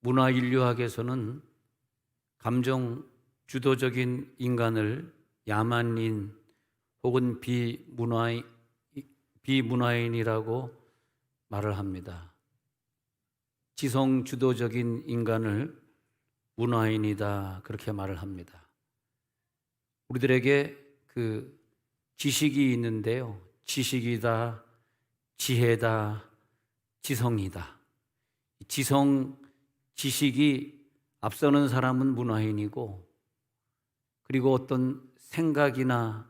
문화 인류학에서는 감정 주도적인 인간을 야만인 혹은 비문화인이라고 말을 합니다. 지성 주도적인 인간을 문화인이다, 그렇게 말을 합니다. 우리들에게 그 지식이 있는데요, 지식이다, 지혜다, 지성이다. 지식이 앞서는 사람은 문화인이고, 그리고 어떤 생각이나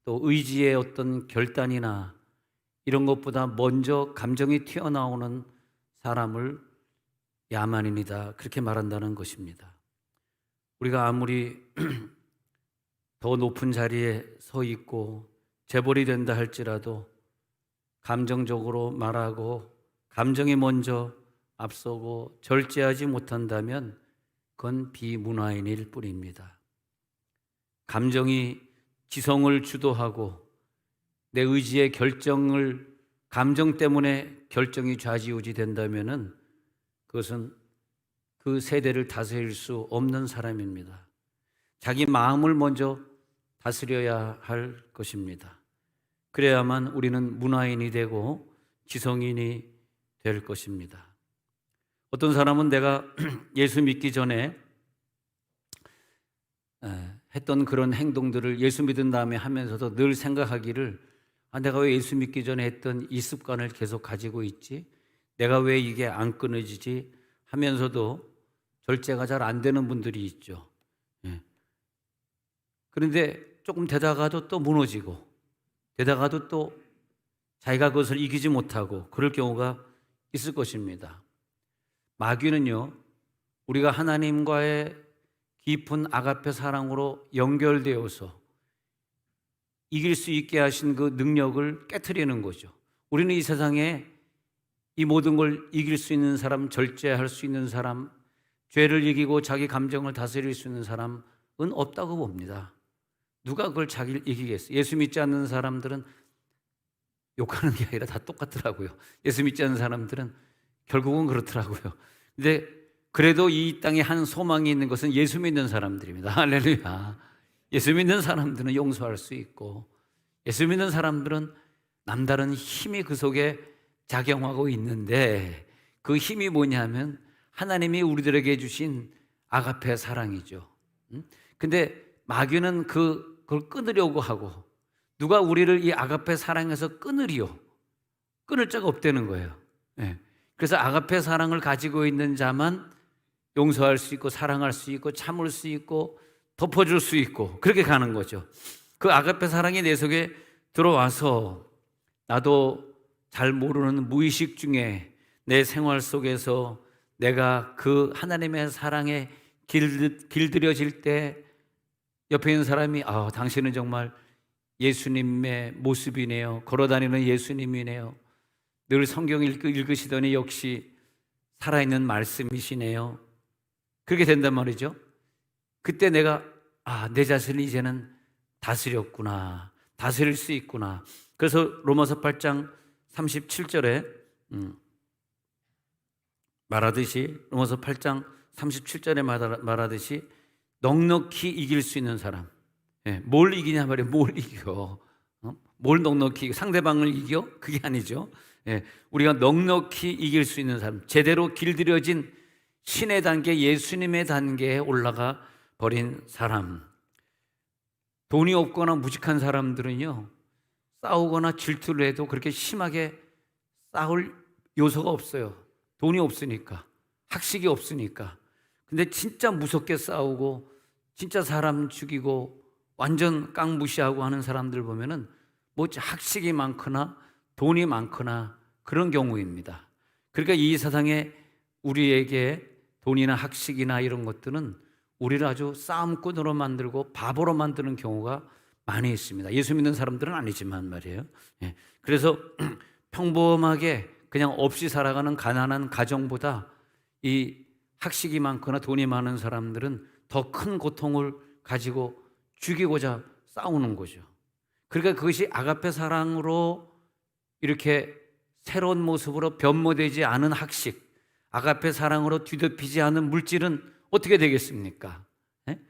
또 의지의 어떤 결단이나 이런 것보다 먼저 감정이 튀어나오는 사람을 야만인이다, 그렇게 말한다는 것입니다. 우리가 아무리 더 높은 자리에 서 있고 재벌이 된다 할지라도 감정적으로 말하고 감정이 먼저 앞서고 절제하지 못한다면 그건 비문화인일 뿐입니다. 감정이 지성을 주도하고 내 의지의 결정을 감정 때문에 결정이 좌지우지 된다면은 그것은 그 세대를 다스릴 수 없는 사람입니다. 자기 마음을 먼저 다스려야 할 것입니다. 그래야만 우리는 문화인이 되고 지성인이 될 것입니다. 어떤 사람은 내가 예수 믿기 전에 했던 그런 행동들을 예수 믿은 다음에 하면서도 늘 생각하기를, 내가 왜 예수 믿기 전에 했던 이 습관을 계속 가지고 있지? 내가 왜 이게 안 끊어지지? 하면서도 절제가 잘 안 되는 분들이 있죠. 그런데 조금 되다가도 또 무너지고, 되다가도 또 자기가 그것을 이기지 못하고 그럴 경우가 있을 것입니다. 마귀는요, 우리가 하나님과의 깊은 아가페 사랑으로 연결되어서 이길 수 있게 하신 그 능력을 깨트리는 거죠. 우리는 이 세상에 이 모든 걸 이길 수 있는 사람, 절제할 수 있는 사람, 죄를 이기고 자기 감정을 다스릴 수 있는 사람은 없다고 봅니다. 누가 그걸 자기를 이기겠어요? 예수 믿지 않는 사람들은 욕하는 게 아니라 다 똑같더라고요. 예수 믿지 않는 사람들은 결국은 그렇더라고요. 근데 그래도 이 땅에 한 소망이 있는 것은 예수 믿는 사람들입니다. 할렐루야. 예수 믿는 사람들은 용서할 수 있고, 예수 믿는 사람들은 남다른 힘이 그 속에 작용하고 있는데, 그 힘이 뭐냐면 하나님이 우리들에게 주신 아가페 사랑이죠. 근데 마귀는 그걸 끊으려고 하고, 누가 우리를 이 아가페 사랑에서 끊으리요? 끊을 자가 없다는 거예요. 그래서 아가페 사랑을 가지고 있는 자만 용서할 수 있고 사랑할 수 있고 참을 수 있고 덮어줄 수 있고, 그렇게 가는 거죠. 그 아가페 사랑이 내 속에 들어와서 나도 잘 모르는 무의식 중에 내 생활 속에서 내가 그 하나님의 사랑에 길들여질 때 옆에 있는 사람이, 당신은 정말 예수님의 모습이네요, 걸어다니는 예수님이네요, 늘 성경 읽으시더니 역시 살아있는 말씀이시네요, 그렇게 된단 말이죠. 그때 내가 내 자신을 이제는 다스렸구나, 다스릴 수 있구나. 그래서 로마서 8장 37절에 말하듯이, 로마서 8장 37절에 말하듯이 넉넉히 이길 수 있는 사람. 뭘 이기냐 말이에요. 뭘 이겨? 뭘 넉넉히 상대방을 이겨? 그게 아니죠. 우리가 넉넉히 이길 수 있는 사람, 제대로 길들여진 신의 단계, 예수님의 단계에 올라가 버린 사람. 돈이 없거나 무직한 사람들은요, 싸우거나 질투를 해도 그렇게 심하게 싸울 요소가 없어요. 돈이 없으니까, 학식이 없으니까. 근데 진짜 무섭게 싸우고 진짜 사람 죽이고 완전 깡무시하고 하는 사람들 보면은 뭐 학식이 많거나 돈이 많거나 그런 경우입니다. 그러니까 이 세상에 우리에게 돈이나 학식이나 이런 것들은 우리를 아주 싸움꾼으로 만들고 바보로 만드는 경우가 많이 있습니다. 예수 믿는 사람들은 아니지만 말이에요. 그래서 평범하게 그냥 없이 살아가는 가난한 가정보다 이 학식이 많거나 돈이 많은 사람들은 더 큰 고통을 가지고 죽이고자 싸우는 거죠. 그러니까 그것이 아가페 사랑으로 이렇게 새로운 모습으로 변모되지 않은 학식, 아가페 사랑으로 뒤덮이지 않은 물질은 어떻게 되겠습니까? 예?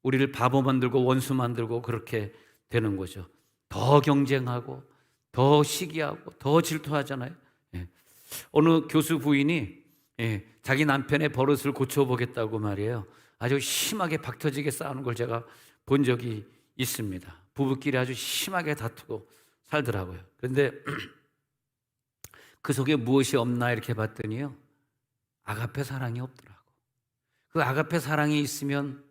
우리를 바보 만들고 원수 만들고 그렇게 되는 거죠. 더 경쟁하고 더 시기하고 더 질투하잖아요. 예. 어느 교수 부인이 자기 남편의 버릇을 고쳐보겠다고 말이에요. 아주 심하게 박터지게 싸우는 걸 제가 본 적이 있습니다. 부부끼리 아주 심하게 다투고 살더라고요. 그런데 그 속에 무엇이 없나 이렇게 봤더니요, 아가페 사랑이 없더라고. 그 아가페 사랑이 있으면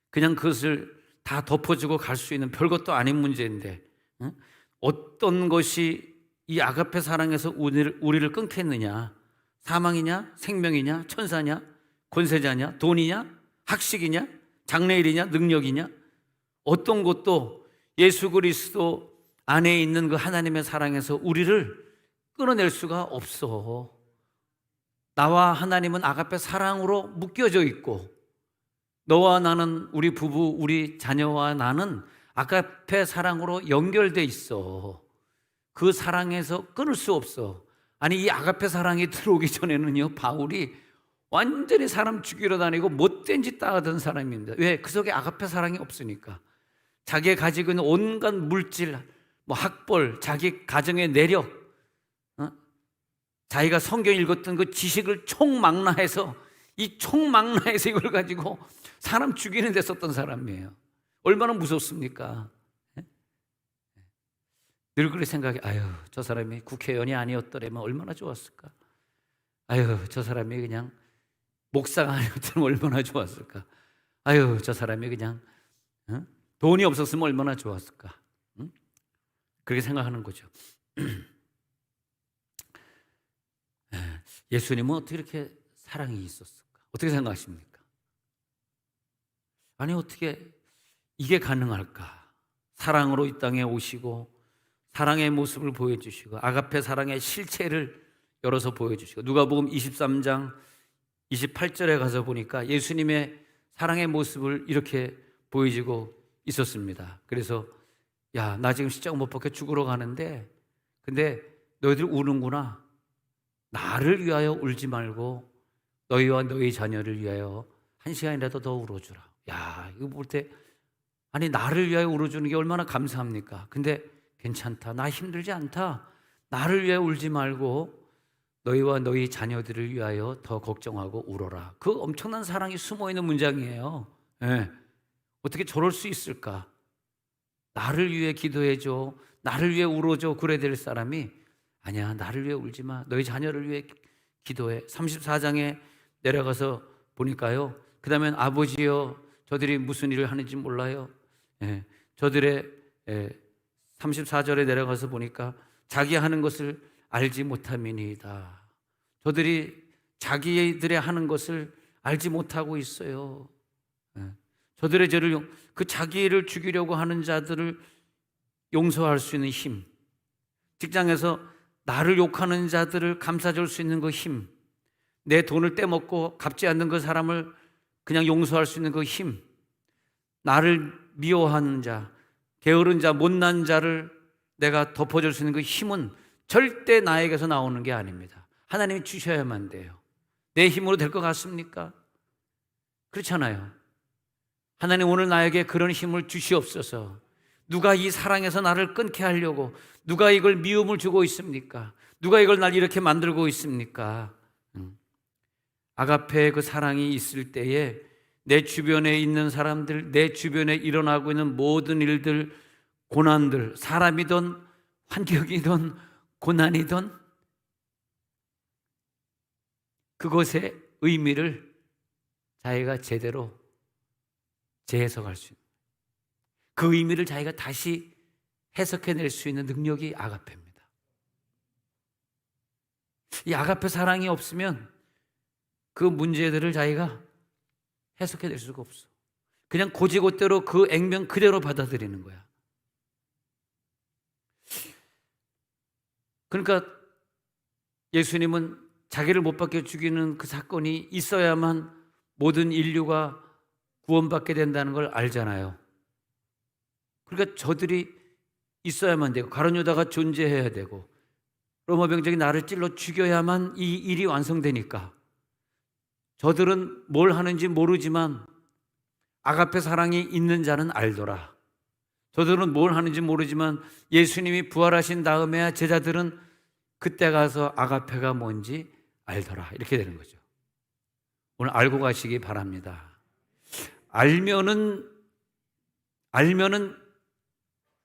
그냥 그것을 다 덮어주고 갈 수 있는 별것도 아닌 문제인데, 응? 어떤 것이 이 아가페 사랑에서 우리를 끊겠느냐? 사망이냐? 생명이냐? 천사냐? 권세자냐? 돈이냐? 학식이냐? 장래일이냐? 능력이냐? 어떤 것도 예수 그리스도 안에 있는 그 하나님의 사랑에서 우리를 끊어낼 수가 없어. 나와 하나님은 아가페 사랑으로 묶여져 있고, 너와 나는, 우리 부부, 우리 자녀와 나는 아가페 사랑으로 연결돼 있어. 그 사랑에서 끊을 수 없어. 아니, 이 아가페 사랑이 들어오기 전에는요, 바울이 완전히 사람 죽이러 다니고 못된 짓 다 하던 사람입니다. 왜? 그 속에 아가페 사랑이 없으니까. 자기가 가지고 있는 온갖 물질, 학벌, 자기 가정의 내력, 자기가 성경 읽었던 그 지식을 총망라해서, 이 총망라해서 이걸 가지고 사람 죽이는 데 썼던 사람이에요. 얼마나 무섭습니까? 늘 그렇게 생각해. 아유, 저 사람이 국회의원이 아니었더라면 얼마나 좋았을까? 아유, 저 사람이 그냥 목사가 아니었더라면 얼마나 좋았을까? 아유, 저 사람이 그냥 돈이 없었으면 얼마나 좋았을까? 그렇게 생각하는 거죠. 예수님은 어떻게 이렇게 사랑이 있었을까? 어떻게 생각하십니까? 아니, 어떻게 이게 가능할까? 사랑으로 이 땅에 오시고 사랑의 모습을 보여주시고 아가페 사랑의 실체를 열어서 보여주시고, 누가복음 23장 28절에 가서 보니까 예수님의 사랑의 모습을 이렇게 보여주고 있었습니다. 그래서 야, 나 지금 십자가 못 박혀 죽으러 가는데 근데 너희들 우는구나. 나를 위하여 울지 말고 너희와 너희 자녀를 위하여 한 시간이라도 더 울어주라. 야, 이거 볼 때 아니, 나를 위하여 울어주는 게 얼마나 감사합니까? 근데 괜찮다, 나 힘들지 않다, 나를 위하여 울지 말고 너희와 너희 자녀들을 위하여 더 걱정하고 울어라. 그 엄청난 사랑이 숨어있는 문장이에요. 어떻게 저럴 수 있을까? 나를 위해 기도해줘, 나를 위해 울어줘, 그래야 될 사람이 아니야, 나를 위해 울지 마, 너희 자녀를 위해 기도해. 34장에 내려가서 보니까요, 그 다음엔 아버지여 저들이 무슨 일을 하는지 몰라요. 저들의 34절에 내려가서 보니까 자기 하는 것을 알지 못함이니이다. 저들이 자기들의 하는 것을 알지 못하고 있어요. 저들의 죄를, 그 자기를 죽이려고 하는 자들을 용서할 수 있는 힘, 직장에서 나를 욕하는 자들을 감싸줄 수 있는 그 힘, 내 돈을 떼먹고 갚지 않는 그 사람을 그냥 용서할 수 있는 그 힘, 나를 미워하는 자, 게으른 자, 못난 자를 내가 덮어줄 수 있는 그 힘은 절대 나에게서 나오는 게 아닙니다. 하나님이 주셔야만 돼요. 내 힘으로 될 것 같습니까? 그렇잖아요. 하나님, 오늘 나에게 그런 힘을 주시옵소서. 누가 이 사랑에서 나를 끊게 하려고, 누가 이걸 미움을 주고 있습니까? 누가 이걸 날 이렇게 만들고 있습니까? 아가페의 그 사랑이 있을 때에 내 주변에 있는 사람들, 내 주변에 일어나고 있는 모든 일들, 고난들, 사람이든 환경이든 고난이든 그것의 의미를 자기가 제대로 재해석할 수 있는, 그 의미를 자기가 다시 해석해낼 수 있는 능력이 아가페입니다. 이 아가페 사랑이 없으면 그 문제들을 자기가 해석해낼 수가 없어. 그냥 고지고대로 그 액면 그대로 받아들이는 거야. 그러니까 예수님은 자기를 못 박혀 죽이는 그 사건이 있어야만 모든 인류가 구원받게 된다는 걸 알잖아요. 그러니까 저들이 있어야만 되고, 가룟 유다가 존재해야 되고, 로마 병정이 나를 찔러 죽여야만 이 일이 완성되니까 저들은 뭘 하는지 모르지만 아가페 사랑이 있는 자는 알더라. 저들은 뭘 하는지 모르지만 예수님이 부활하신 다음에야 제자들은 그때 가서 아가페가 뭔지 알더라. 이렇게 되는 거죠. 오늘 알고 가시기 바랍니다. 알면은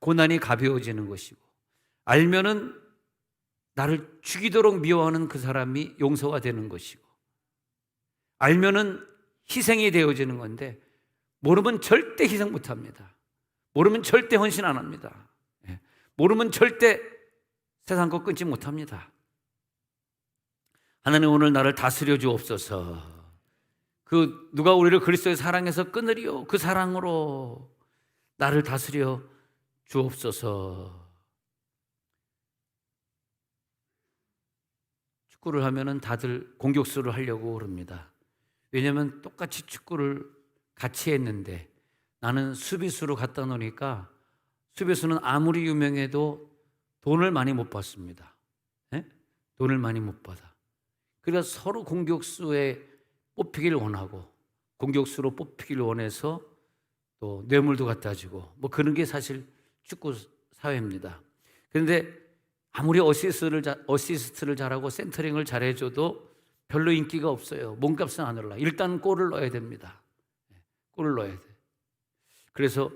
고난이 가벼워지는 것이고, 알면은 나를 죽이도록 미워하는 그 사람이 용서가 되는 것이고, 알면은 희생이 되어지는 건데, 모르면 절대 희생 못 합니다. 모르면 절대 헌신 안 합니다. 모르면 절대 세상 것 끊지 못합니다. 하나님 오늘 나를 다스려 주옵소서. 누가 우리를 그리스도의 사랑에서 끊으리요, 그 사랑으로 나를 다스려 주옵소서. 축구를 하면은 다들 공격수를 하려고 그럽니다. 왜냐하면 똑같이 축구를 같이 했는데 나는 수비수로 갖다 놓으니까 수비수는 아무리 유명해도 돈을 많이 못 받습니다. 돈을 많이 못 받아. 그래서 서로 공격수에 뽑히기를 원하고 공격수로 뽑히기를 원해서 또 뇌물도 갖다 주고 뭐 그런 게 사실 축구 사회입니다. 그런데 아무리 어시스트를 잘하고 센터링을 잘해줘도 별로 인기가 없어요. 몸값은 안 올라. 일단 골을 넣어야 됩니다. 골을 넣어야 돼. 그래서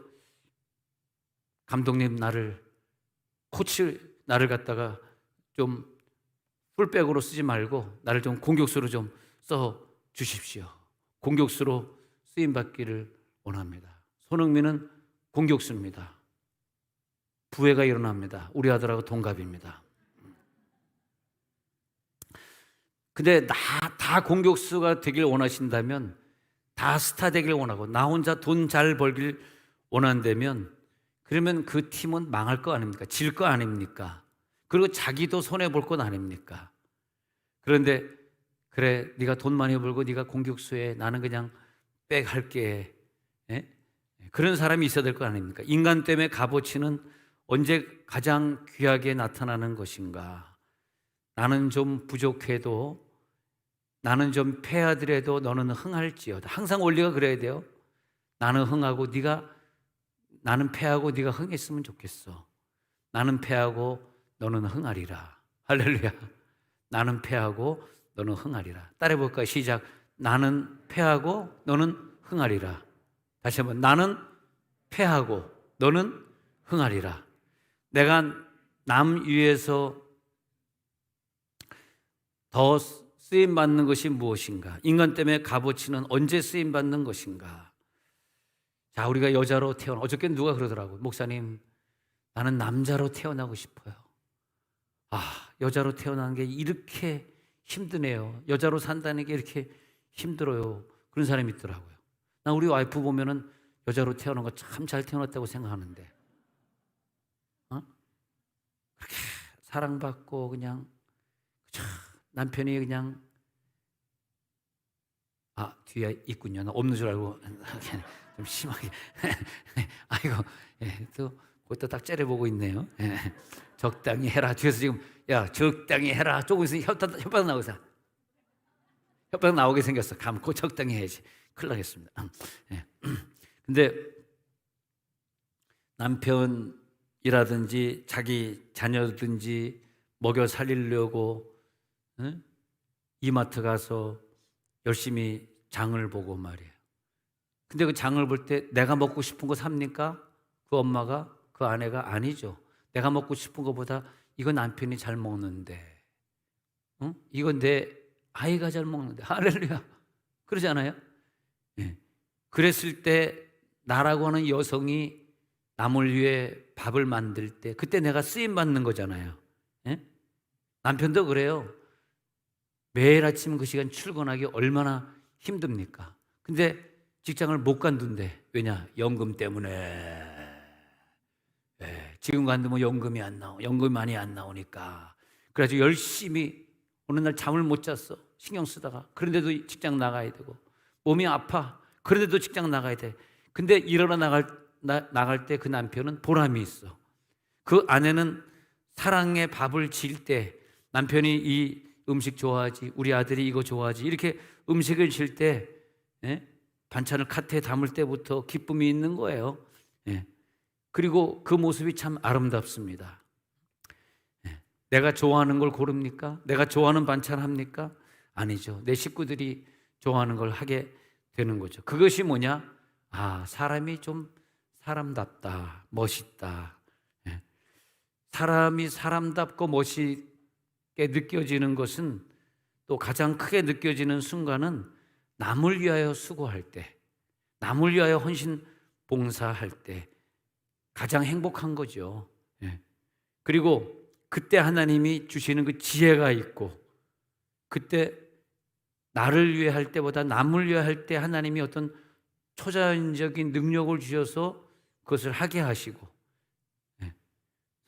감독님 코치 나를 갖다가 좀 풀백으로 쓰지 말고 나를 좀 공격수로 좀 써 주십시오. 공격수로 쓰임 받기를 원합니다. 손흥민은 공격수입니다. 부회가 일어납니다. 우리 아들하고 동갑입니다. 근데 다 공격수가 되길 원하신다면, 다 스타 되길 원하고 나 혼자 돈 잘 벌길 원한다면, 그러면 그 팀은 망할 거 아닙니까? 질 거 아닙니까? 그리고 자기도 손해볼 것 아닙니까? 그런데 그래, 네가 돈 많이 벌고 네가 공격수에 나는 그냥 백 할게. 그런 사람이 있어야 될 거 아닙니까? 인간 때문에 값어치는 언제 가장 귀하게 나타나는 것인가? 나는 좀 부족해도, 나는 좀 패하더라도 너는 흥할지어다. 항상 원리가 그래야 돼요. 나는 흥하고 나는 패하고 네가 흥했으면 좋겠어. 나는 패하고 너는 흥하리라. 할렐루야. 나는 패하고 너는 흥하리라. 따라해볼까요? 시작. 나는 패하고 너는 흥하리라. 다시 한번. 나는 패하고 너는 흥하리라. 내가 남 위에서 더 쓰임받는 것이 무엇인가? 인간 때문에 값어치는 언제 쓰임받는 것인가? 자, 우리가 여자로 어저께 누가 그러더라고요. 목사님, 나는 남자로 태어나고 싶어요. 여자로 태어나는 게 이렇게 힘드네요. 여자로 산다는 게 이렇게 힘들어요. 그런 사람이 있더라고요. 나 우리 와이프 보면은 여자로 태어난 거 참 잘 태어났다고 생각하는데, 그렇게 사랑받고 그냥 남편이 그냥 뒤에 있군요. 나 없는 줄 알고 좀 심하게 아이고, 또 그것도 딱 째려보고 있네요. 적당히 해라. 뒤에서 지금 적당히 해라. 조금 있으면 혓바닥 나오고 혓바닥 나오게 생겼어. 감고 적당히 해야지. 큰일 나겠습니다. 근데 남편이라든지 자기 자녀든지 먹여 살리려고 이마트 가서 열심히 장을 보고 말이에요. 근데 그 장을 볼 때 내가 먹고 싶은 거 삽니까? 그 엄마가, 그 아내가? 아니죠. 내가 먹고 싶은 것보다 이거 남편이 잘 먹는데, 이건 내 아이가 잘 먹는데, 할렐루야. 그러지 않아요? 그랬을 때 나라고 하는 여성이 남을 위해 밥을 만들 때 그때 내가 쓰임 받는 거잖아요. 남편도 그래요. 매일 아침 그 시간 출근하기 얼마나 힘듭니까? 근데 직장을 못 간둔대. 왜냐? 연금 때문에. 지금 간두면 연금이 많이 안 나오니까. 그래가지고 열심히 어느 날 잠을 못 잤어. 신경 쓰다가. 그런데도 직장 나가야 되고 몸이 아파. 그런데도 직장 나가야 돼. 근데 일하러 나갈 때 그 남편은 보람이 있어. 그 아내는 사랑의 밥을 지을 때 남편이 이 음식 좋아하지, 우리 아들이 이거 좋아하지, 이렇게 음식을 칠 때, 예? 반찬을 카트에 담을 때부터 기쁨이 있는 거예요. 예. 그리고 그 모습이 참 아름답습니다. 예. 내가 좋아하는 걸 고릅니까? 내가 좋아하는 반찬 합니까? 아니죠. 내 식구들이 좋아하는 걸 하게 되는 거죠. 그것이 뭐냐? 아, 사람이 좀 사람답다, 멋있다. 예. 사람이 사람답고 멋있게 느껴지는 것은, 또 가장 크게 느껴지는 순간은 남을 위하여 수고할 때, 남을 위하여 헌신 봉사할 때 가장 행복한 거죠. 예. 그리고 그때 하나님이 주시는 그 지혜가 있고, 그때 나를 위해 할 때보다 남을 위해 할 때 하나님이 어떤 초자연적인 능력을 주셔서 그것을 하게 하시고, 예.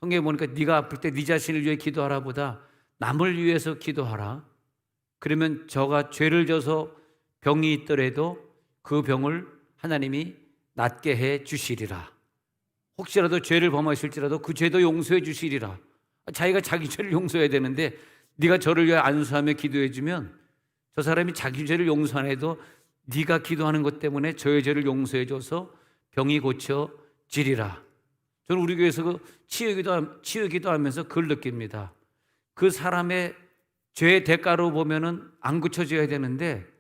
성경에 보니까 네가 아플 때 네 자신을 위해 기도하라 보다 남을 위해서 기도하라. 그러면 저가 죄를 져서 병이 있더라도 그 병을 하나님이 낫게 해 주시리라. 혹시라도 죄를 범하실지라도 그 죄도 용서해 주시리라. 자기가 자기 죄를 용서해야 되는데 네가 저를 위해 안수하며 기도해 주면 저 사람이 자기 죄를 용서 안 해도 네가 기도하는 것 때문에 저의 죄를 용서해 줘서 병이 고쳐지리라. 저는 우리 교회에서 그 치유기도 하면서 그걸 느낍니다. 그 사람의 죄의 대가로 보면은 안 고쳐져야 되는데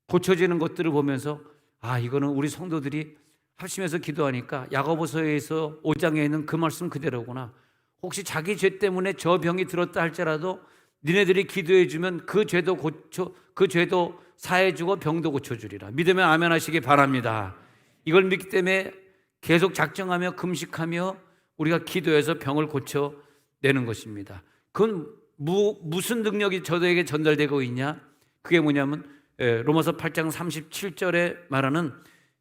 고쳐지는 것들을 보면서, 아, 이거는 우리 성도들이 합심해서 기도하니까 야고보서에서 5장에 있는 그 말씀 그대로구나. 혹시 자기 죄 때문에 저 병이 들었다 할지라도 니네들이 기도해 주면 그 죄도 사해 주고 병도 고쳐 주리라. 믿으면 아멘 하시기 바랍니다. 이걸 믿기 때문에 계속 작정하며 금식하며 우리가 기도해서 병을 고쳐 내는 것입니다. 그건 무슨 능력이 저에게 전달되고 있냐? 그게 뭐냐면 로마서 8장 37절에 말하는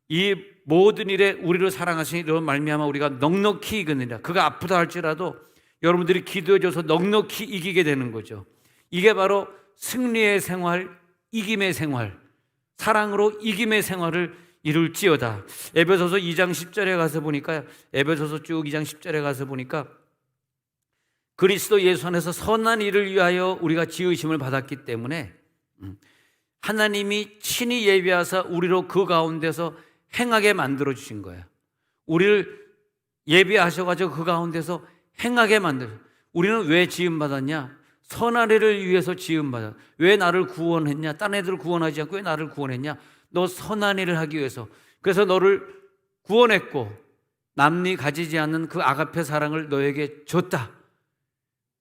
이 모든 일에 우리를 사랑하시니 이로 말미암아 우리가 넉넉히 이기느니라. 그가 아프다 할지라도 여러분들이 기도해줘서 넉넉히 이기게 되는 거죠. 이게 바로 승리의 생활, 이김의 생활, 사랑으로 이김의 생활을 이룰지어다. 에베소서 2장 10절에 가서 보니까, 에베소서 쭉 2장 10절에 가서 보니까 그리스도 예수 안에서 선한 일을 위하여 우리가 지으심을 받았기 때문에 하나님이 친히 예비하사 우리로 그 가운데서 행하게 만들어 주신 거예요. 우리를 예비하셔가지고 그 가운데서 행하게 만들어. 우리는 왜 지음받았냐? 선한 일을 위해서 지음받았. 왜 나를 구원했냐? 딴 애들을 구원하지 않고 왜 나를 구원했냐? 너 선한 일을 하기 위해서. 그래서 너를 구원했고 남이 가지지 않는 그 아가페 사랑을 너에게 줬다.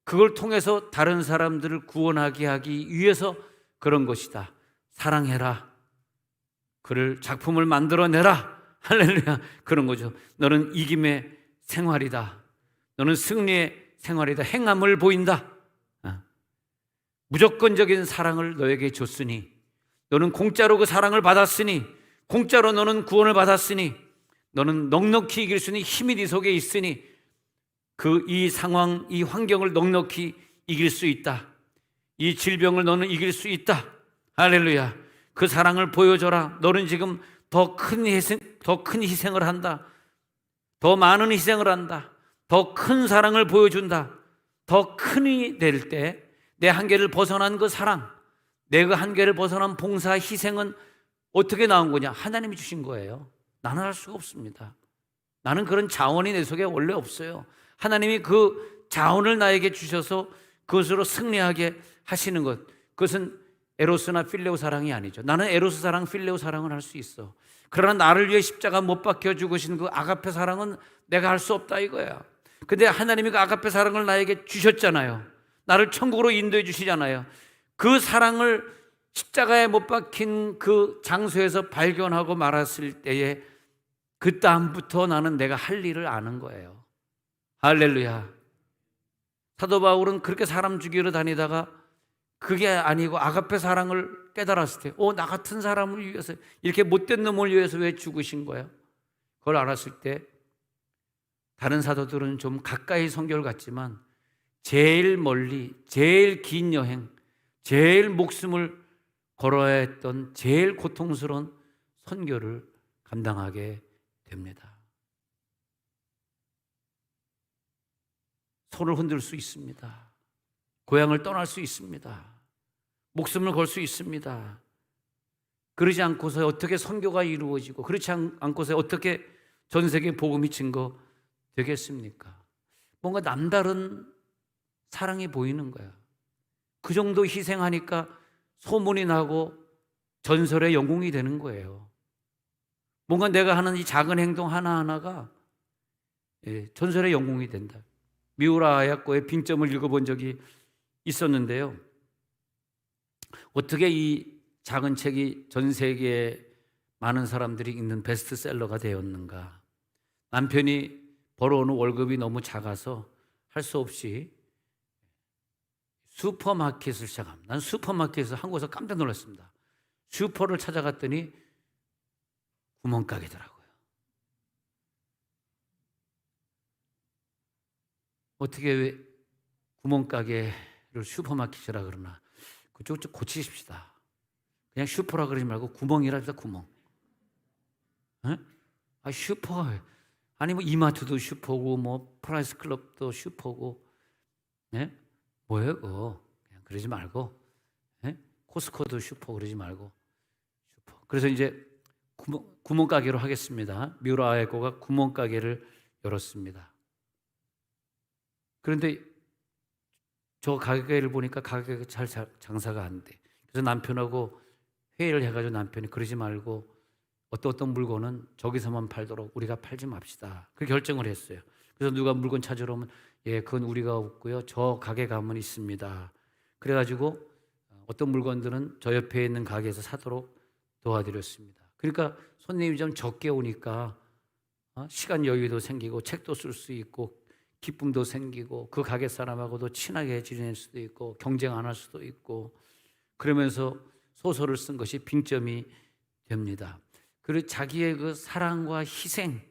그걸 통해서 다른 사람들을 구원하게 하기 위해서 그런 것이다. 사랑해라. 그를 작품을 만들어내라. 할렐루야. 그런 거죠. 너는 이김의 생활이다. 너는 승리의 생활이다. 행함을 보인다. 무조건적인 사랑을 너에게 줬으니, 너는 공짜로 그 사랑을 받았으니, 공짜로 너는 구원을 받았으니, 너는 넉넉히 이길 수 있는 힘이 네 속에 있으니 이 상황, 이 환경을 넉넉히 이길 수 있다. 이 질병을 너는 이길 수 있다. 할렐루야. 그 사랑을 보여줘라. 너는 지금 더 큰 희생을 한다. 더 많은 희생을 한다. 더 큰 사랑을 보여준다. 더 큰이 될 때 내 한계를 벗어난 그 사랑, 내 그 한계를 벗어난 봉사, 희생은 어떻게 나온 거냐? 하나님이 주신 거예요. 나는 할 수가 없습니다. 나는 그런 자원이 내 속에 원래 없어요. 하나님이 그 자원을 나에게 주셔서 그것으로 승리하게 하시는 것, 그것은 에로스나 필레오 사랑이 아니죠. 나는 에로스 사랑, 필레오 사랑을 할 수 있어. 그러나 나를 위해 십자가 못 박혀 죽으신 그 아가페 사랑은 내가 할 수 없다 이거야. 근데 하나님이 그 아가페 사랑을 나에게 주셨잖아요. 나를 천국으로 인도해 주시잖아요. 그 사랑을 십자가에 못 박힌 그 장소에서 발견하고 말았을 때에 그 다음부터 나는 내가 할 일을 아는 거예요. 할렐루야. 사도 바울은 그렇게 사람 죽이러 다니다가 그게 아니고 아가페 사랑을 깨달았을 때, 나 같은 사람을 위해서, 이렇게 못된 놈을 위해서 왜 죽으신 거야? 그걸 알았을 때 다른 사도들은 좀 가까이 성경을 갔지만 제일 멀리, 제일 긴 여행, 제일 목숨을 걸어야 했던 제일 고통스러운 선교를 감당하게 됩니다. 손을 흔들 수 있습니다. 고향을 떠날 수 있습니다. 목숨을 걸 수 있습니다. 그러지 않고서 어떻게 선교가 이루어지고 그렇지 않고서 어떻게 전 세계 복음이 증거되겠습니까? 뭔가 남다른 사랑이 보이는 거야. 그 정도 희생하니까 소문이 나고 전설의 영웅이 되는 거예요. 뭔가 내가 하는 이 작은 행동 하나하나가 전설의 영웅이 된다. 미우라 아야코의 빙점을 읽어본 적이 있었는데요. 어떻게 이 작은 책이 전 세계에 많은 사람들이 읽는 베스트셀러가 되었는가? 남편이 벌어오는 월급이 너무 작아서 할 수 없이 슈퍼마켓을 시작합니다. 난 슈퍼마켓에서 한국에서 깜짝 놀랐습니다. 슈퍼를 찾아갔더니 구멍가게더라고요. 어떻게 왜 구멍가게를 슈퍼마켓이라 그러나 그쪽 좀 고치십시다. 그냥 슈퍼라 그러지 말고 구멍이라 합시다. 구멍. 에? 아 슈퍼 아니 뭐 이마트도 슈퍼고 뭐 프라이스 클럽도 슈퍼고 예? 뭐예요 그거. 그냥 그러지 말고 예? 코스코도 슈퍼 그러지 말고 슈퍼. 그래서 이제 구멍가게로 하겠습니다. 미우라 아에코가 구멍가게를 열었습니다. 그런데 저 가게를 보니까 가게가 잘 장사가 안 돼. 그래서 남편하고 회의를 해가지고 남편이 그러지 말고 어떤 물건은 저기서만 팔도록 우리가 팔지 맙시다. 그 결정을 했어요. 그래서 누가 물건 찾으러 오면 예, 그건 우리가 없고요. 저 가게 가면 있습니다. 그래가지고 어떤 물건들은 저 옆에 있는 가게에서 사도록 도와드렸습니다. 그러니까 손님이 좀 적게 오니까 시간 여유도 생기고 책도 쓸 수 있고 기쁨도 생기고 그 가게 사람하고도 친하게 지낼 수도 있고 경쟁 안 할 수도 있고 그러면서 소설을 쓴 것이 빙점이 됩니다. 그리고 자기의 그 사랑과 희생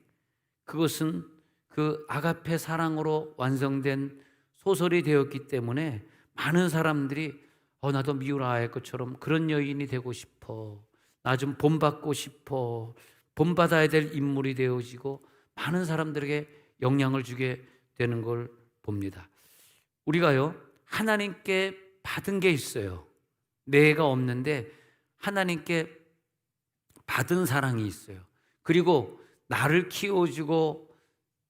그것은 그 아가페 사랑으로 완성된 소설이 되었기 때문에 많은 사람들이 나도 미우라의 것처럼 그런 여인이 되고 싶어. 나 좀 본받고 싶어. 본받아야 될 인물이 되어지고 많은 사람들에게 영향을 주게 되는 걸 봅니다. 우리가요 하나님께 받은 게 있어요. 내가 없는데 하나님께 받은 사랑이 있어요. 그리고 나를 키워주고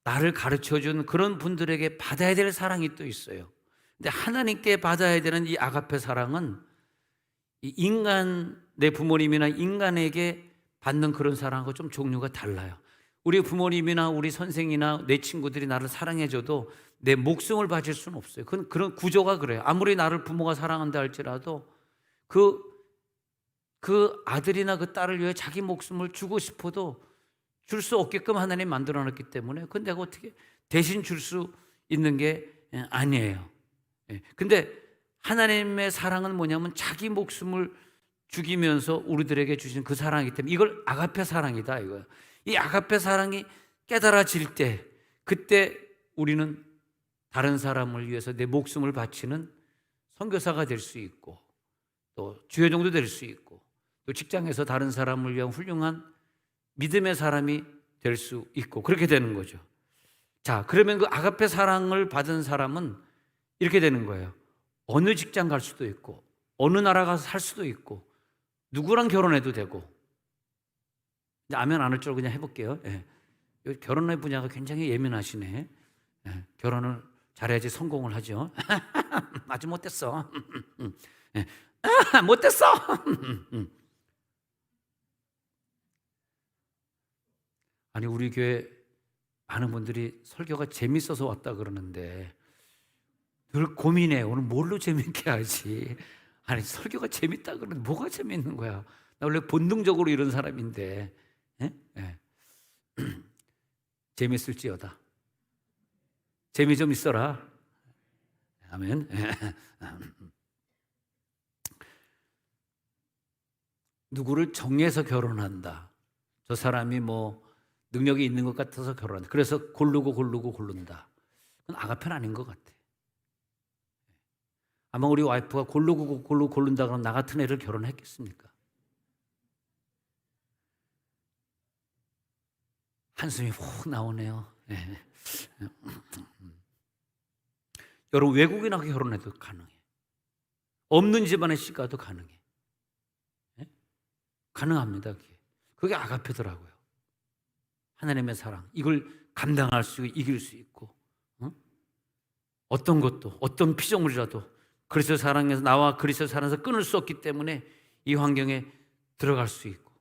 나를 가르쳐준 그런 분들에게 받아야 될 사랑이 또 있어요. 근데 하나님께 받아야 되는 이 아가페 사랑은 이 인간, 내 부모님이나 인간에게 받는 그런 사랑하고 좀 종류가 달라요. 우리 부모님이나 우리 선생이나 내 친구들이 나를 사랑해줘도 내 목숨을 바칠 수는 없어요. 그런 구조가 그래요. 아무리 나를 부모가 사랑한다 할지라도 그 아들이나 그 딸을 위해 자기 목숨을 주고 싶어도 줄 수 없게끔 하나님 만들어놨기 때문에 그건 내가 어떻게 대신 줄 수 있는 게 아니에요. 근데 하나님의 사랑은 뭐냐면 자기 목숨을 죽이면서 우리들에게 주신 그 사랑이기 때문에 이걸 아가페 사랑이다 이거예요. 이 아가페 사랑이 깨달아질 때 그때 우리는 다른 사람을 위해서 내 목숨을 바치는 선교사가 될 수 있고 또 주여종도 될 수 있고 또 직장에서 다른 사람을 위한 훌륭한 믿음의 사람이 될 수 있고 그렇게 되는 거죠. 자, 그러면 그 아가페 사랑을 받은 사람은 이렇게 되는 거예요. 어느 직장 갈 수도 있고 어느 나라 가서 살 수도 있고 누구랑 결혼해도 되고 아멘 안 할 줄 그냥 해볼게요. 예. 결혼의 분야가 굉장히 예민하시네. 예. 결혼을 잘해야지 성공을 하죠. 아직 못됐어. 예. 못됐어. 아니 우리 교회 많은 분들이 설교가 재밌어서 왔다 그러는데 늘 고민해. 오늘 뭘로 재밌게 하지? 아니 설교가 재밌다 그러는데 뭐가 재밌는 거야? 나 원래 본능적으로 이런 사람인데 예? 예. 재밌을지어다. 재미 좀 있어라. 아멘. 누구를 정해서 결혼한다. 저 사람이 뭐 능력이 있는 것 같아서 결혼한다. 그래서 고른다. 그건 아가페는 아닌 것 같아. 아마 우리 와이프가 고른다 그러면 나 같은 애를 결혼했겠습니까? 한숨이 훅 나오네요. 네. 여러분 외국인하고 결혼해도 가능해. 없는 집안의 시가도 가능해. 예? 가능합니다. 그게 아가페더라고요. 하나님의 사랑, 이걸 감당할 수, 이길 수 있고, 어떤 것도, 어떤 피조물이라도 그리스도 사랑에서, 나와 그리스도 사랑에서 끊을 수 없기 때문에 이 환경에 들어갈 수 있고.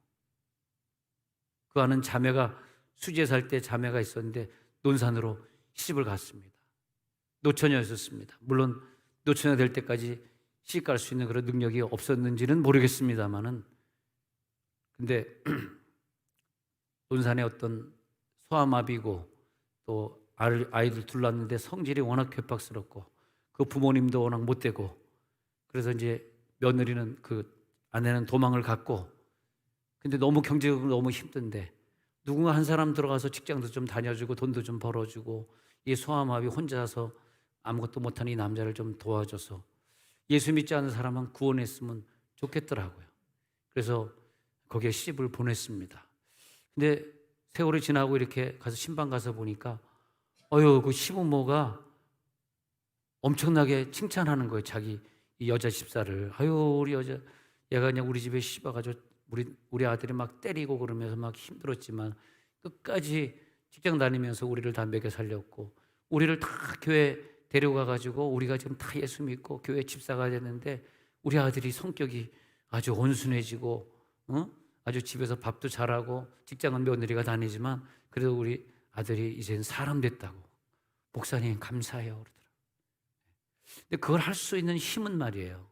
그 아는 자매가, 수지에 살 때 자매가 있었는데 논산으로 시집을 갔습니다. 노처녀였었습니다. 물론 노처녀 될 때까지 시집 갈 수 있는 그런 능력이 없었는지는 모르겠습니다만은, 근데 논산에 어떤 소아마비고 또 아이들 둘 낳았는데 성질이 워낙 괴팍스럽고 그 부모님도 워낙 못되고, 그래서 이제 며느리는, 그 아내는 도망을 갔고, 근데 너무 경제적으로 너무 힘든데 누군가 한 사람 들어가서 직장도 좀 다녀주고 돈도 좀 벌어주고, 이 소아마비 혼자서 아무것도 못하는 이 남자를 좀 도와줘서 예수 믿지 않는 사람은 구원했으면 좋겠더라고요. 그래서 거기에 시집을 보냈습니다. 근데 세월이 지나고 이렇게 가서 신방 가서 보니까 그 시부모가 엄청나게 칭찬하는 거예요. 자기 이 여자 집사를. 우리 여자, 얘가 그냥 우리 집에 시집 와가지고 우리 아들이 막 때리고 그러면서 막 힘들었지만 끝까지 직장 다니면서 우리를 다 먹여 살렸고, 우리를 다 교회 데려가가지고 우리가 지금 다 예수 믿고 교회 집사가 됐는데 우리 아들이 성격이 아주 온순해지고, 아주 집에서 밥도 잘하고 직장은 며느리가 다니지만 그래도 우리 아들이 이제는 사람 됐다고. 목사님 감사해요 그러더라고요. 근데 그걸 할 수 있는 힘은 말이에요,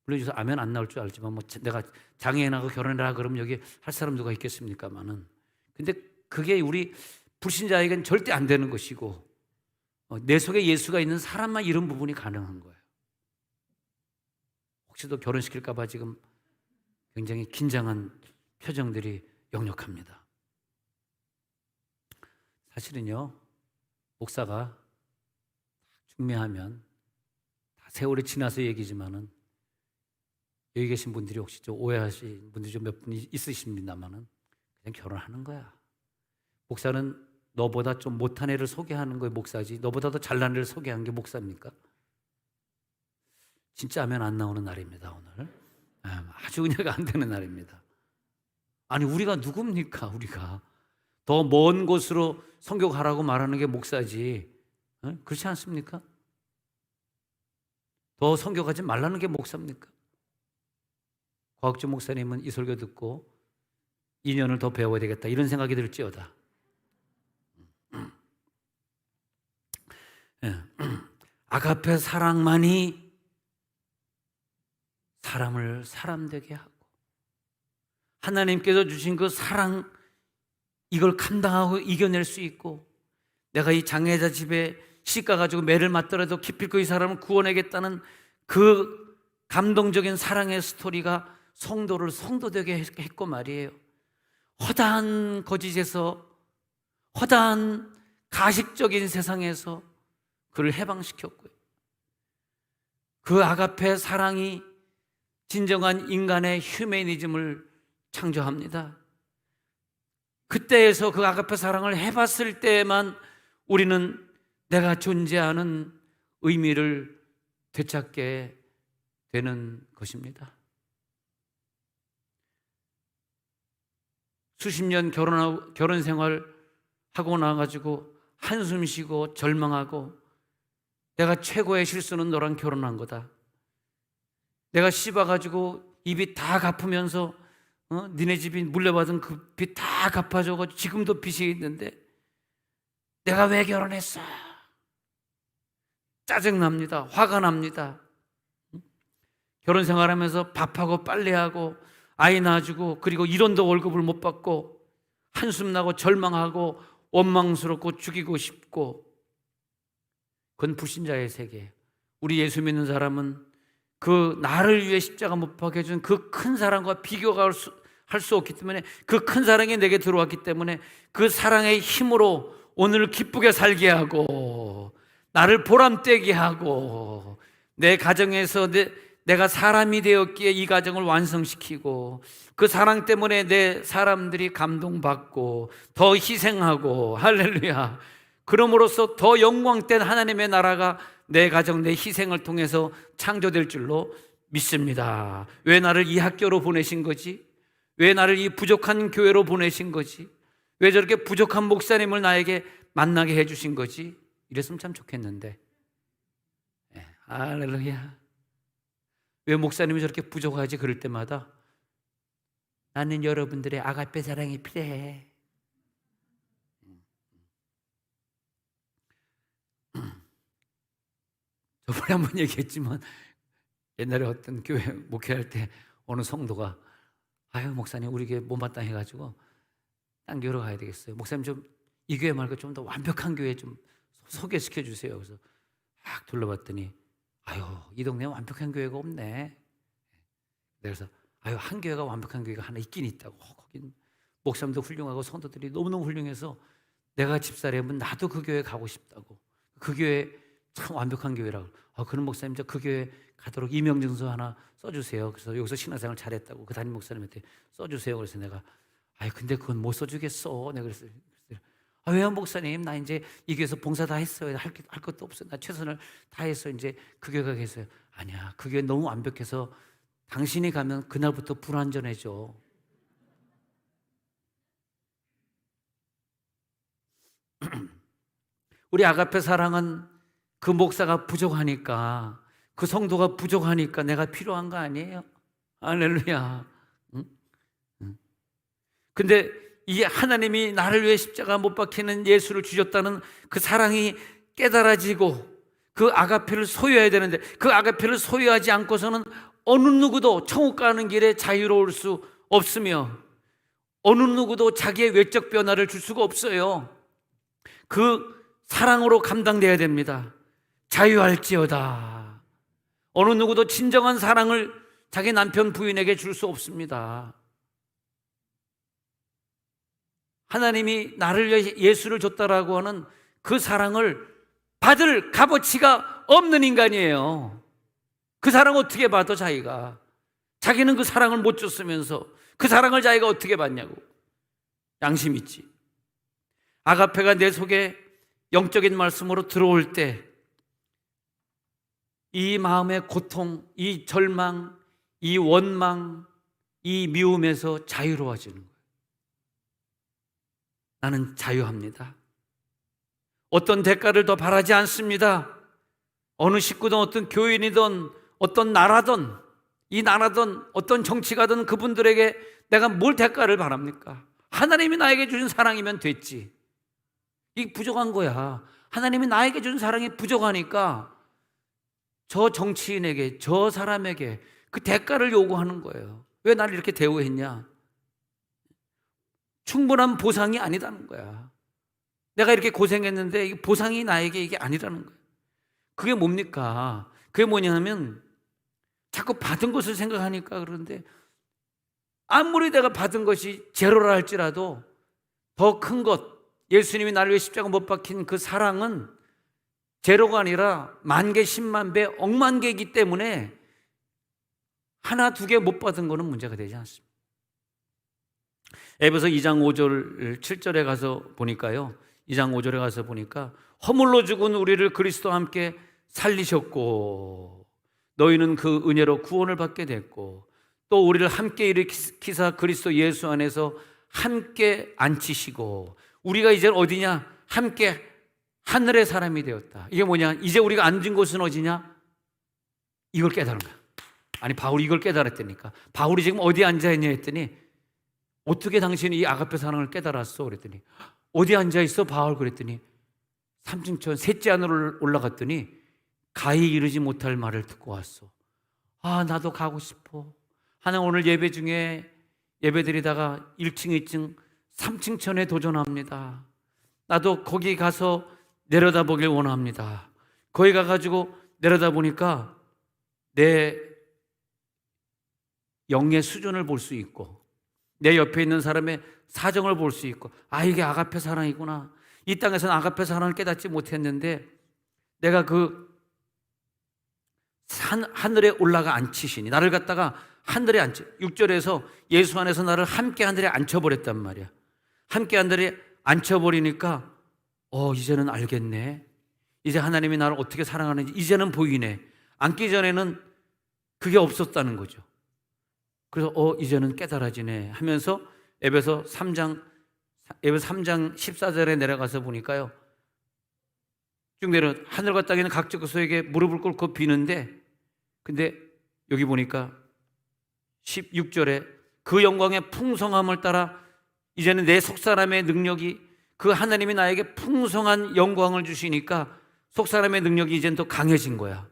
물론 여기서 아멘 안 나올 줄 알지만 내가 장애인하고 결혼해라 그러면 여기 할 사람 누가 있겠습니까만은, 근데 그게 우리 불신자에게는 절대 안 되는 것이고, 내 속에 예수가 있는 사람만 이런 부분이 가능한 거예요. 혹시 또 결혼시킬까 봐 지금 굉장히 긴장한 표정들이 역력합니다. 사실은요, 목사가 중매하면 다 세월이 지나서 얘기지만은, 여기 계신 분들이 혹시 좀 오해하신 분들이 좀 몇 분 있으십니다만은 그냥 결혼하는 거야. 목사는 너보다 좀 못한 애를 소개하는 거예요, 목사지. 너보다 더 잘난 애를 소개하는 게 목사입니까? 진짜 하면 안 나오는 날입니다, 오늘. 아주 은혜가 안 되는 날입니다. 아니, 우리가 누굽니까? 우리가 더 먼 곳으로 선교 가라고 말하는 게 목사지, 그렇지 않습니까? 더 선교 가지 말라는 게 목사입니까? 과학주 목사님은 이 설교 듣고 2년을 더 배워야 되겠다 이런 생각이 들지어다. 아가페 사랑만이 사람을 사람되게 하고, 하나님께서 주신 그 사랑, 이걸 감당하고 이겨낼 수 있고, 내가 이 장애자 집에 시집 가가지고 매를 맞더라도 기필코 이 사람을 구원하겠다는 그 감동적인 사랑의 스토리가 성도를 성도되게 했고 말이에요. 허다한 거짓에서, 허다한 가식적인 세상에서 그를 해방시켰고요. 그 아가페 사랑이 진정한 인간의 휴머니즘을 창조합니다. 그때에서 그 아가페 사랑을 해봤을 때에만 우리는 내가 존재하는 의미를 되찾게 되는 것입니다. 수십 년 결혼 생활 하고 나가지고 한숨 쉬고 절망하고, 내가 최고의 실수는 너랑 결혼한 거다. 내가 씹어가지고 입이 다 갚으면서 니네 집이 물려받은 그 빚 다 갚아줘가지고 지금도 빚이 있는데 내가 왜 결혼했어? 짜증납니다. 화가 납니다. 결혼 생활하면서 밥하고 빨래하고 아이 낳아주고, 그리고 1원도 월급을 못 받고 한숨 나고 절망하고 원망스럽고 죽이고 싶고, 그건 불신자의 세계. 우리 예수 믿는 사람은 그 나를 위해 십자가 못 박혀 준 그 큰 사랑과 비교가 할 수 없기 때문에, 그 큰 사랑이 내게 들어왔기 때문에 그 사랑의 힘으로 오늘 기쁘게 살게 하고, 나를 보람되게 하고, 내 가정에서 내가 사람이 되었기에 이 가정을 완성시키고, 그 사랑 때문에 내 사람들이 감동받고 더 희생하고, 할렐루야, 그럼으로써 더 영광된 하나님의 나라가 내 가정, 내 희생을 통해서 창조될 줄로 믿습니다. 왜 나를 이 학교로 보내신 거지? 왜 나를 이 부족한 교회로 보내신 거지? 왜 저렇게 부족한 목사님을 나에게 만나게 해주신 거지? 이랬으면 참 좋겠는데. 할렐루야. 왜 목사님이 저렇게 부족하지? 그럴 때마다 나는 여러분들의 아가페 사랑이 필요해. 저번에 한번 얘기했지만 옛날에 어떤 교회 목회할 때 어느 성도가 아유 목사님 우리 교회 못마땅 해가지고 딴 교회로 가야 되겠어요. 목사님 좀 이 교회 말고 좀 더 완벽한 교회 좀 소개시켜 주세요. 그래서 막 둘러봤더니 아유 이 동네에 완벽한 교회가 없네. 그래서 아유 한 교회가 완벽한 교회가 하나 있긴 있다고. 거긴 목사님도 훌륭하고 성도들이 너무너무 훌륭해서 내가 집사라면 나도 그 교회 가고 싶다고. 그 교회 참 완벽한 교회라고. 그런 목사님 저 그 교회 가도록 임명증서 하나 써주세요. 그래서 여기서 신앙생활 잘했다고 그 담임 목사님한테 써주세요. 그래서 내가 아유 근데 그건 못 써주겠어. 내가 그랬어요. 왜요 목사님? 나 이제 이 교회에서 봉사 다 했어요. 할 것도 없어. 나 최선을 다해서 이제 그 교회 가겠어요. 아니야 그 교회 너무 완벽해서 당신이 가면 그날부터 불완전해져. 우리 아가페 사랑은 그 목사가 부족하니까 그 성도가 부족하니까 내가 필요한 거 아니에요? 할렐루야. 근데 이 하나님이 나를 위해 십자가 못 박히는 예수를 주셨다는 그 사랑이 깨달아지고 그 아가페를 소유해야 되는데 그 아가페를 소유하지 않고서는 어느 누구도 천국 가는 길에 자유로울 수 없으며 어느 누구도 자기의 외적 변화를 줄 수가 없어요. 그 사랑으로 감당돼야 됩니다. 자유할지어다. 어느 누구도 진정한 사랑을 자기 남편 부인에게 줄 수 없습니다. 하나님이 나를 위해 예수를 줬다라고 하는 그 사랑을 받을 값어치가 없는 인간이에요. 그 사랑 어떻게 받아 자기가? 자기는 그 사랑을 못 줬으면서 그 사랑을 자기가 어떻게 받냐고. 양심 있지. 아가페가 내 속에 영적인 말씀으로 들어올 때 이 마음의 고통, 이 절망, 이 원망, 이 미움에서 자유로워지는 거예요. 나는 자유합니다. 어떤 대가를 더 바라지 않습니다. 어느 식구든 어떤 교인이든 어떤 나라든 이 나라든 어떤 정치가든 그분들에게 내가 뭘 대가를 바랍니까? 하나님이 나에게 주신 사랑이면 됐지. 이게 부족한 거야. 하나님이 나에게 준 사랑이 부족하니까 저 정치인에게 저 사람에게 그 대가를 요구하는 거예요. 왜 나를 이렇게 대우했냐? 충분한 보상이 아니라는 거야. 내가 이렇게 고생했는데 보상이 나에게 이게 아니라는 거예요. 그게 뭡니까? 그게 뭐냐면 자꾸 받은 것을 생각하니까 그런데 아무리 내가 받은 것이 제로라 할지라도 더 큰 것, 예수님이 나를 위해 십자가 못 박힌 그 사랑은 제로가 아니라 만 개, 10만 배, 억만 개이기 때문에 하나, 두 개 못 받은 거는 문제가 되지 않습니다. 에베소 2장 5절, 7절에 가서 보니까요. 2장 5절에 가서 보니까 허물로 죽은 우리를 그리스도와 함께 살리셨고 너희는 그 은혜로 구원을 받게 됐고 또 우리를 함께 일으키사 그리스도 예수 안에서 함께 앉히시고 우리가 이제 어디냐? 함께 하늘의 사람이 되었다. 이게 뭐냐? 이제 우리가 앉은 곳은 어디냐? 이걸 깨달은 거야. 아니 바울이 이걸 깨달았다니까. 바울이 지금 어디 앉아있냐 했더니 어떻게 당신이 이 아가페 사랑을 깨달았어? 그랬더니 어디 앉아있어 바울? 그랬더니 3층천 셋째 하늘을 올라갔더니 가히 이르지 못할 말을 듣고 왔어. 나도 가고 싶어. 하나님 오늘 예배 중에 예배드리다가 1층, 2층, 3층천에 도전합니다. 나도 거기 가서 내려다보길 원합니다. 거기 가가지고 내려다보니까 내 영의 수준을 볼 수 있고 내 옆에 있는 사람의 사정을 볼 수 있고 이게 아가페 사랑이구나. 이 땅에서는 아가페 사랑을 깨닫지 못했는데 내가 그 하늘에 올라가 앉히시니 나를 갖다가 하늘에 6절에서 예수 안에서 나를 함께 하늘에 앉혀버렸단 말이야. 함께 하늘에 앉혀버리니까 이제는 알겠네. 이제 하나님이 나를 어떻게 사랑하는지 이제는 보이네. 앉기 전에는 그게 없었다는 거죠. 그래서 이제는 깨달아지네 하면서 에베소 3장 14절에 내려가서 보니까요, 쭉 내려 하늘과 땅에는 각적 그소에게 무릎을 꿇고 비는데, 근데 여기 보니까 16절에 그 영광의 풍성함을 따라 이제는 내 속사람의 능력이, 그 하나님이 나에게 풍성한 영광을 주시니까 속사람의 능력이 이제는 더 강해진 거야.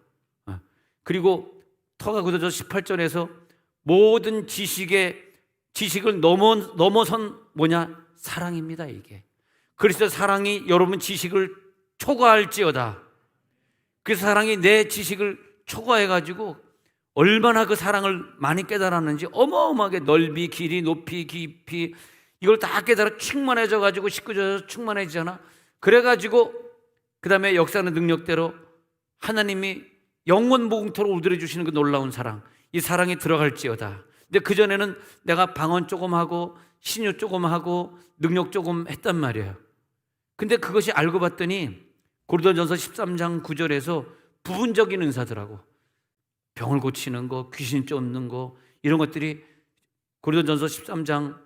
그리고 터가 굳어져 18절에서 모든 지식을 넘어선 뭐냐? 사랑입니다. 이게 그리스도 사랑이 여러분 지식을 초과할지어다. 그 사랑이 내 지식을 초과해가지고 얼마나 그 사랑을 많이 깨달았는지, 어마어마하게 넓이, 길이, 높이, 깊이 이걸 다 깨달아 충만해져가지고 식구져서 충만해지잖아. 그래가지고 그 다음에 역사하는 능력대로 하나님이 영원 무궁토록 우들해 주시는 그 놀라운 사랑, 이 사랑이 들어갈지어다. 근데 그전에는 내가 방언 조금 하고 신유 조금 하고 능력 조금 했단 말이에요. 근데 그것이 알고 봤더니 고린도전서 13장 9절에서 부분적인 은사들하고 병을 고치는 거, 귀신 쫓는 거, 이런 것들이 고린도전서 13장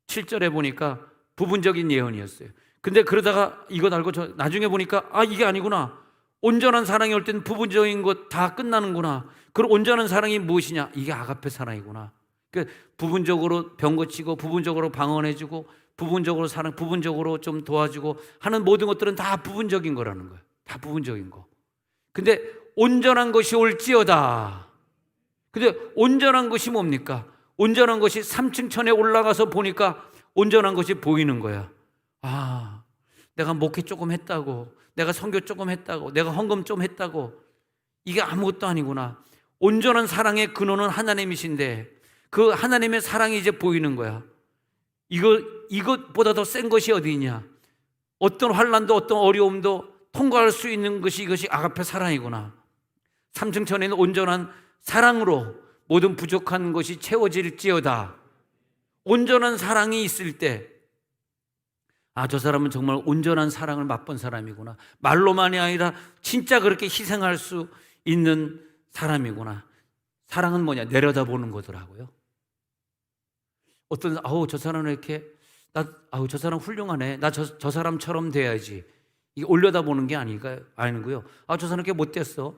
7절에 보니까 부분적인 예언이었어요. 근데 그러다가 이것 알고 나중에 보니까 이게 아니구나. 온전한 사랑이 올 때는 부분적인 것 다 끝나는구나. 그럼 온전한 사랑이 무엇이냐? 이게 아가페 사랑이구나. 그러니까 부분적으로 병 고치고 부분적으로 방언해주고 부분적으로 사랑, 부분적으로 좀 도와주고 하는 모든 것들은 다 부분적인 거라는 거예요. 다 부분적인 거. 근데 온전한 것이 올지어다. 근데 온전한 것이 뭡니까? 온전한 것이 3층 천에 올라가서 보니까 온전한 것이 보이는 거야. 내가 목회 조금 했다고, 내가 선교 조금 했다고, 내가 헌금 좀 했다고, 이게 아무것도 아니구나. 온전한 사랑의 근원은 하나님이신데 그 하나님의 사랑이 이제 보이는 거야. 이것보다 더 센 것이 어디 있냐? 어떤 환난도 어떤 어려움도 통과할 수 있는 것이 이것이 아가페 사랑이구나. 3층 천에는 온전한 사랑으로 모든 부족한 것이 채워질지어다. 온전한 사랑이 있을 때, 저 사람은 정말 온전한 사랑을 맛본 사람이구나. 말로만이 아니라 진짜 그렇게 희생할 수 있는 사람이구나. 사랑은 뭐냐? 내려다보는 거더라고요. 저 사람은 이렇게, 저 사람 훌륭하네. 나 저 사람처럼 돼야지. 이게 올려다보는 게 아니고요. 저 사람 이렇게 못됐어.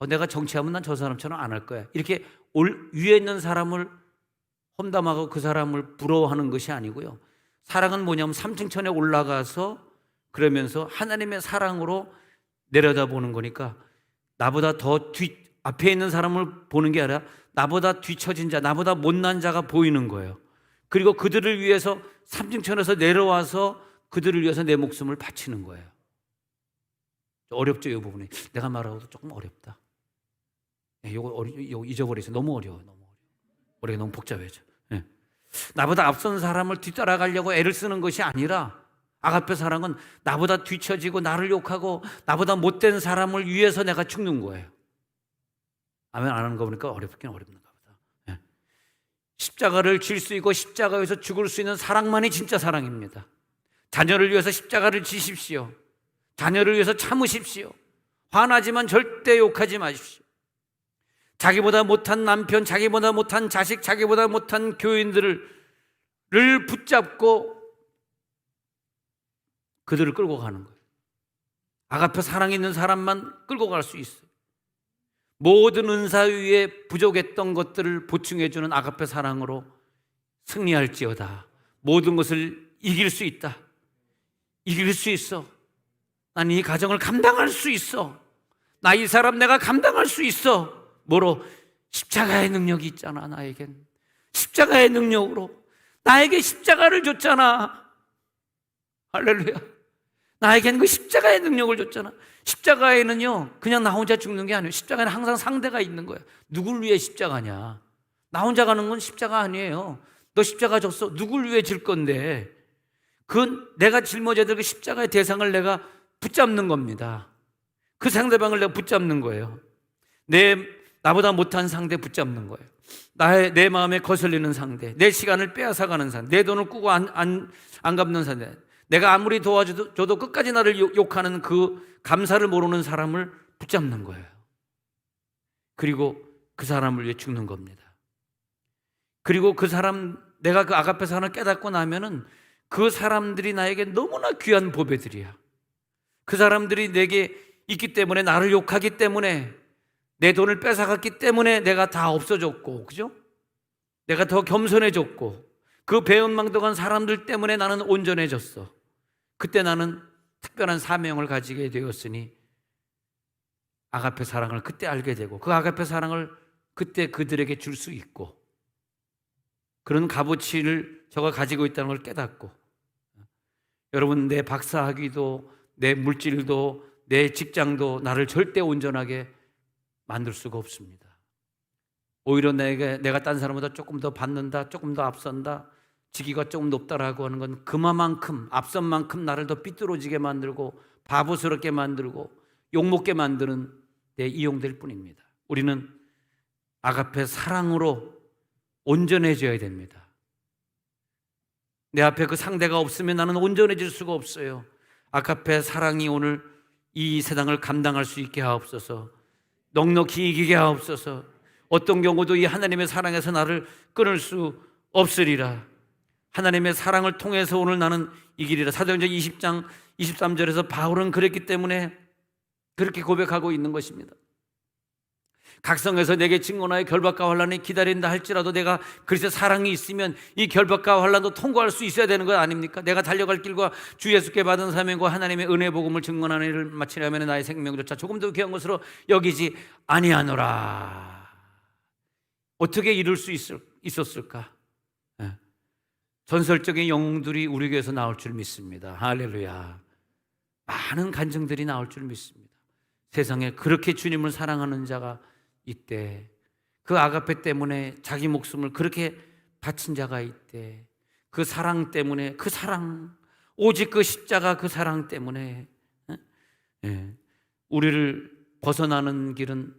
내가 정치하면 난 저 사람처럼 안 할 거야. 이렇게 위에 있는 사람을 험담하고 그 사람을 부러워하는 것이 아니고요. 사랑은 뭐냐면 3층 천에 올라가서 그러면서 하나님의 사랑으로 내려다보는 거니까 나보다 더 앞에 있는 사람을 보는 게 아니라 나보다 뒤처진 자, 나보다 못난 자가 보이는 거예요. 그리고 그들을 위해서 3층 천에서 내려와서 그들을 위해서 내 목숨을 바치는 거예요. 어렵죠, 이 부분이. 내가 말하고도 조금 어렵다. 이거 잊어버리세요. 너무 어려워요. 머리가 너무 복잡해져. 나보다 앞선 사람을 뒤따라가려고 애를 쓰는 것이 아니라 아가페 사랑은 나보다 뒤처지고 나를 욕하고 나보다 못된 사람을 위해서 내가 죽는 거예요. 아멘. 안 하는 거 보니까 어렵긴 어렵는가 보다. 십자가를 질 수 있고 십자가에서 죽을 수 있는 사랑만이 진짜 사랑입니다. 자녀를 위해서 십자가를 지십시오. 자녀를 위해서 참으십시오. 화나지만 절대 욕하지 마십시오. 자기보다 못한 남편, 자기보다 못한 자식, 자기보다 못한 교인들을 붙잡고 그들을 끌고 가는 거예요. 아가페 사랑 있는 사람만 끌고 갈 수 있어요. 모든 은사 위에 부족했던 것들을 보충해주는 아가페 사랑으로 승리할지어다. 모든 것을 이길 수 있다. 이길 수 있어. 난 이 가정을 감당할 수 있어. 나 이 사람 내가 감당할 수 있어. 뭐로? 십자가의 능력이 있잖아. 나에겐 십자가의 능력으로 나에게 십자가를 줬잖아. 할렐루야. 나에겐 그 십자가의 능력을 줬잖아. 십자가에는요 그냥 나 혼자 죽는 게 아니에요. 십자가에는 항상 상대가 있는 거예요. 누굴 위해 십자가냐? 나 혼자 가는 건 십자가 아니에요. 너 십자가 줬어. 누굴 위해 질 건데? 그건 내가 짊어져야 될 그 십자가의 대상을 내가 붙잡는 겁니다. 그 상대방을 내가 붙잡는 거예요. 나보다 못한 상대 붙잡는 거예요. 내 마음에 거슬리는 상대, 내 시간을 빼앗아가는 상대, 내 돈을 꾸고 안 갚는 상대, 내가 아무리 도와줘도 끝까지 나를 욕하는 그 감사를 모르는 사람을 붙잡는 거예요. 그리고 그 사람을 위해 죽는 겁니다. 그리고 그 사람, 내가 그 아가페 사랑을 깨닫고 나면은 그 사람들이 나에게 너무나 귀한 보배들이야. 그 사람들이 내게 있기 때문에, 나를 욕하기 때문에, 내 돈을 뺏어갔기 때문에 내가 다 없어졌고, 그죠? 내가 더 겸손해졌고, 그 배은망덕한 사람들 때문에 나는 온전해졌어. 그때 나는 특별한 사명을 가지게 되었으니 아가페 사랑을 그때 알게 되고, 그 아가페 사랑을 그때 그들에게 줄 수 있고, 그런 값어치를 저가 가지고 있다는 걸 깨닫고, 여러분, 내 박사학위도, 내 물질도, 내 직장도 나를 절대 온전하게 만들 수가 없습니다. 오히려 내가 딴 사람보다 조금 더 받는다, 조금 더 앞선다, 직위가 조금 높다라고 하는 건 그만큼, 앞선 만큼 나를 더 삐뚤어지게 만들고 바보스럽게 만들고 욕먹게 만드는 데 이용될 뿐입니다. 우리는 아가페 사랑으로 온전해져야 됩니다. 내 앞에 그 상대가 없으면 나는 온전해질 수가 없어요. 아가페 사랑이 오늘 이 세상을 감당할 수 있게 하옵소서. 넉넉히 이기게 하옵소서. 어떤 경우도 이 하나님의 사랑에서 나를 끊을 수 없으리라. 하나님의 사랑을 통해서 오늘 나는 이기리라. 사도행전 20장 23절에서 바울은 그랬기 때문에 그렇게 고백하고 있는 것입니다. 각성에서 내게 증언하여 결박과 환난이 기다린다 할지라도 내가 그리스도의 사랑이 있으면 이 결박과 환난도 통과할 수 있어야 되는 것 아닙니까? 내가 달려갈 길과 주 예수께 받은 사명과 하나님의 은혜 복음을 증언하는 일을 마치려면 나의 생명조차 조금도 귀한 것으로 여기지 아니하노라. 어떻게 이룰 수 있었을까? 전설적인 영웅들이 우리 교회에서 나올 줄 믿습니다. 할렐루야. 많은 간증들이 나올 줄 믿습니다. 세상에 그렇게 주님을 사랑하는 자가 있대. 그 아가페 때문에 자기 목숨을 그렇게 바친 자가 있대. 그 사랑 때문에, 그 사랑, 오직 그 십자가 그 사랑 때문에 우리를 벗어나는 길은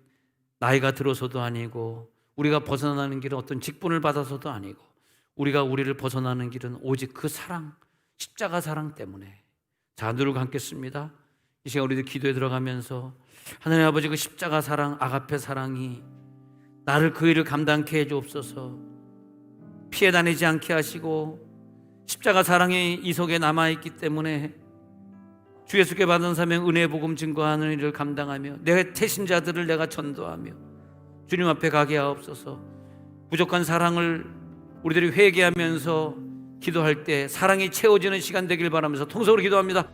나이가 들어서도 아니고, 우리가 벗어나는 길은 어떤 직분을 받아서도 아니고, 우리를 벗어나는 길은 오직 그 사랑, 십자가 사랑 때문에. 자, 눈을 감겠습니다. 이 시간 우리들 기도에 들어가면서 하나님 아버지, 그 십자가 사랑, 아가페 사랑이 나를 그 일을 감당케 해주옵소서. 피해 다니지 않게 하시고, 십자가 사랑이 이 속에 남아있기 때문에 주 예수께 받은 사명 은혜의 복음 증거하는 일을 감당하며 내 태신자들을 내가 전도하며 주님 앞에 가게 하옵소서. 부족한 사랑을 우리들이 회개하면서 기도할 때 사랑이 채워지는 시간 되길 바라면서 통성으로 기도합니다.